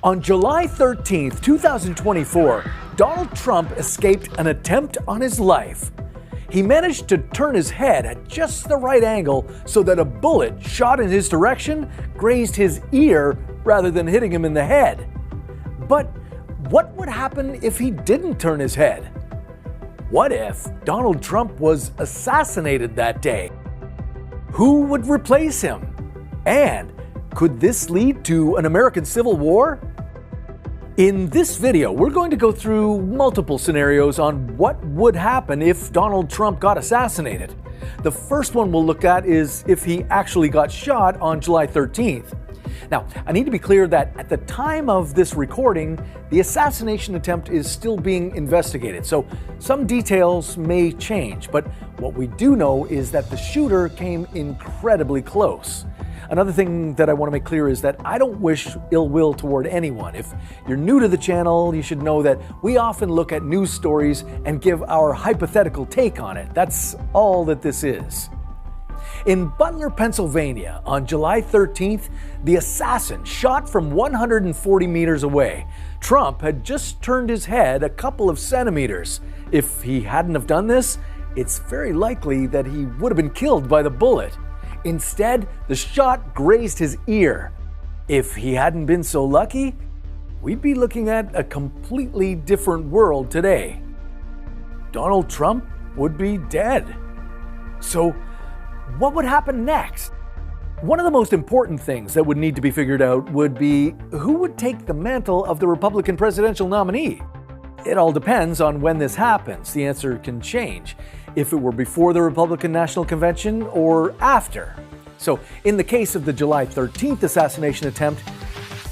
On July 13th, 2024, Donald Trump escaped an attempt on his life. He managed to turn his head at just the right angle so that a bullet shot in his direction grazed his ear rather than hitting him in the head. But what would happen if he didn't turn his head? What if Donald Trump was assassinated that day? Who would replace him? And could this lead to an American Civil War? In this video, we're going to go through multiple scenarios on what would happen if Donald Trump got assassinated. The first one we'll look at is if he actually got shot on July 13th. Now, I need to be clear that at the time of this recording, the assassination attempt is still being investigated, so some details may change, but what we do know is that the shooter came incredibly close. Another thing that I want to make clear is that I don't wish ill will toward anyone. If you're new to the channel, you should know that we often look at news stories and give our hypothetical take on it. That's all that this is. In Butler, Pennsylvania, on July 13th, the assassin shot from 140 meters away. Trump had just turned his head a couple of centimeters. If he hadn't have done this, it's very likely that he would have been killed by the bullet. Instead, the shot grazed his ear. If he hadn't been so lucky, we'd be looking at a completely different world today. Donald Trump would be dead. So, what would happen next? One of the most important things that would need to be figured out would be who would take the mantle of the Republican presidential nominee. It all depends on when this happens. The answer can change, if it were before the Republican National Convention or after. So, in the case of the July 13th assassination attempt,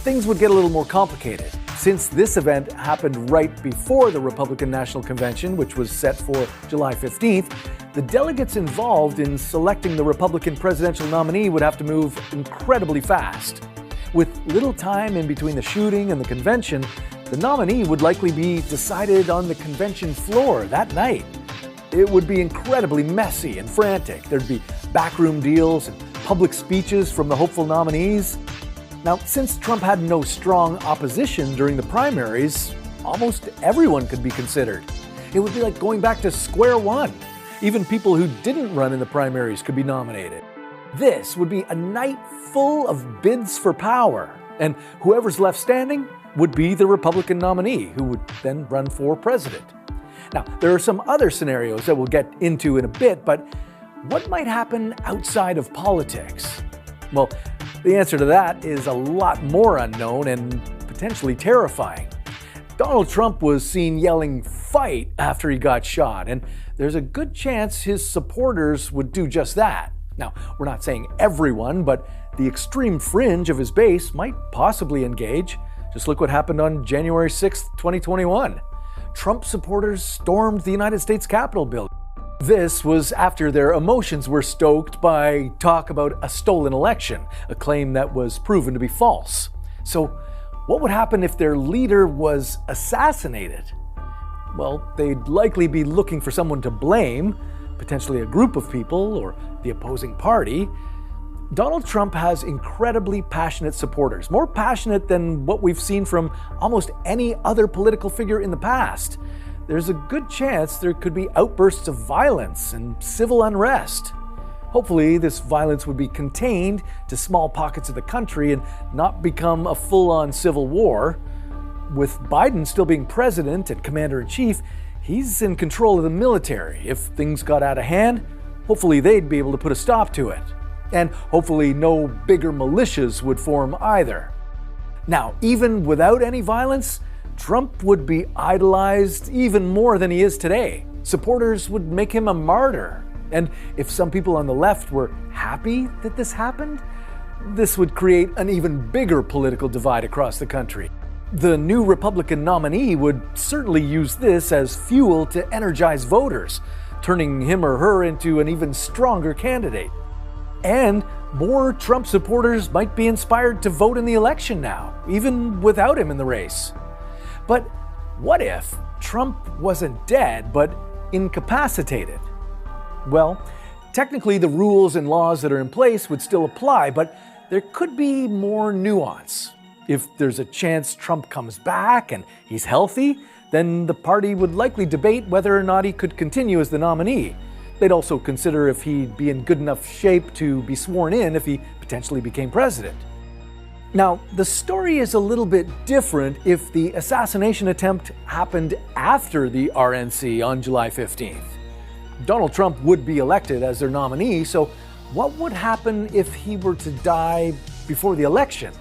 things would get a little more complicated. Since this event happened right before the Republican National Convention, which was set for July 15th, the delegates involved in selecting the Republican presidential nominee would have to move incredibly fast. With little time in between the shooting and the convention, the nominee would likely be decided on the convention floor that night. It would be incredibly messy and frantic. There'd be backroom deals and public speeches from the hopeful nominees. Now, since Trump had no strong opposition during the primaries, almost everyone could be considered. It would be like going back to square one. Even people who didn't run in the primaries could be nominated. This would be a night full of bids for power, and whoever's left standing would be the Republican nominee, who would then run for president. Now, there are some other scenarios that we'll get into in a bit, but what might happen outside of politics? Well, the answer to that is a lot more unknown and potentially terrifying. Donald Trump was seen yelling "fight" after he got shot, and there's a good chance his supporters would do just that. Now, we're not saying everyone, but the extreme fringe of his base might possibly engage. Just look what happened on January 6th, 2021. Trump supporters stormed the United States Capitol building. This was after their emotions were stoked by talk about a stolen election, a claim that was proven to be false. So, what would happen if their leader was assassinated? Well, they'd likely be looking for someone to blame, potentially a group of people or the opposing party. Donald Trump has incredibly passionate supporters, more passionate than what we've seen from almost any other political figure in the past. There's a good chance there could be outbursts of violence and civil unrest. Hopefully, this violence would be contained to small pockets of the country and not become a full-on civil war. With Biden still being president and commander-in-chief, he's in control of the military. If things got out of hand, hopefully they'd be able to put a stop to it. And hopefully no bigger militias would form either. Now, even without any violence, Trump would be idolized even more than he is today. Supporters would make him a martyr. And if some people on the left were happy that this happened, this would create an even bigger political divide across the country. The new Republican nominee would certainly use this as fuel to energize voters, turning him or her into an even stronger candidate. And more Trump supporters might be inspired to vote in the election now, even without him in the race. But what if Trump wasn't dead, but incapacitated? Well, technically the rules and laws that are in place would still apply, but there could be more nuance. If there's a chance Trump comes back and he's healthy, then the party would likely debate whether or not he could continue as the nominee. They'd also consider if he'd be in good enough shape to be sworn in if he potentially became president. Now, the story is a little bit different if the assassination attempt happened after the RNC on July 15th. Donald Trump would be elected as their nominee, so what would happen if he were to die before the election?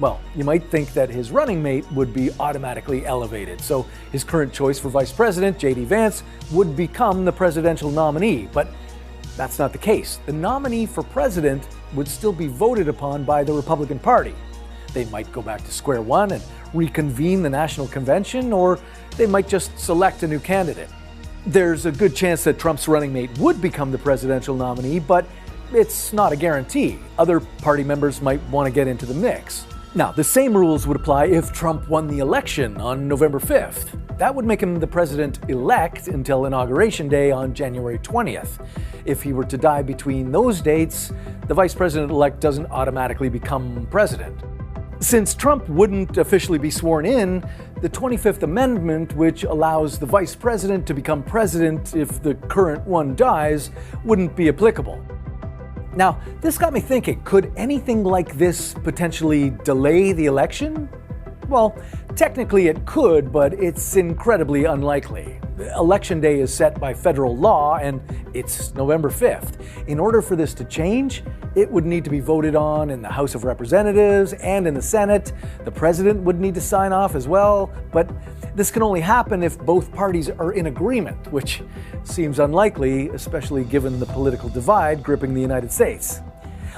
Well, you might think that his running mate would be automatically elevated, so his current choice for vice president, J.D. Vance, would become the presidential nominee, but that's not the case. The nominee for president would still be voted upon by the Republican Party. They might go back to square one and reconvene the National Convention, or they might just select a new candidate. There's a good chance that Trump's running mate would become the presidential nominee, but it's not a guarantee. Other party members might want to get into the mix. Now, the same rules would apply if Trump won the election on November 5th. That would make him the president-elect until Inauguration Day on January 20th. If he were to die between those dates, the vice president-elect doesn't automatically become president. Since Trump wouldn't officially be sworn in, the 25th Amendment, which allows the vice president to become president if the current one dies, wouldn't be applicable. Now, this got me thinking, could anything like this potentially delay the election? Well, technically it could, but it's incredibly unlikely. Election day is set by federal law, and it's November 5th. In order for this to change, it would need to be voted on in the House of Representatives and in the Senate. The president would need to sign off as well, but this can only happen if both parties are in agreement, which seems unlikely, especially given the political divide gripping the United States.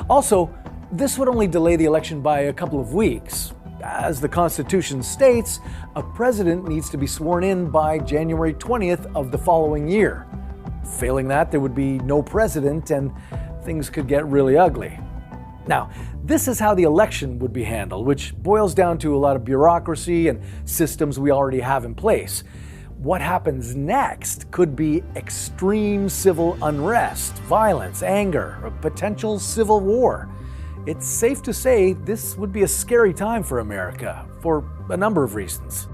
Also, this would only delay the election by a couple of weeks. As the Constitution states, a president needs to be sworn in by January 20th of the following year. Failing that, there would be no president and things could get really ugly. Now, this is how the election would be handled, which boils down to a lot of bureaucracy and systems we already have in place. What happens next could be extreme civil unrest, violence, anger, a potential civil war. It's safe to say this would be a scary time for America, for a number of reasons.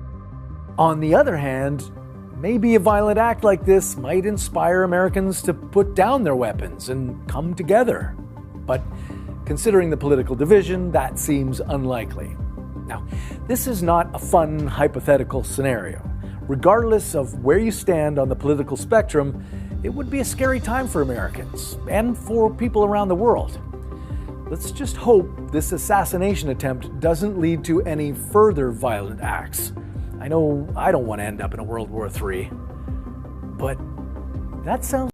On the other hand, maybe a violent act like this might inspire Americans to put down their weapons and come together. But considering the political division, that seems unlikely. Now, this is not a fun hypothetical scenario. Regardless of where you stand on the political spectrum, it would be a scary time for Americans and for people around the world. Let's just hope this assassination attempt doesn't lead to any further violent acts. I know I don't want to end up in a World War III, but that sounds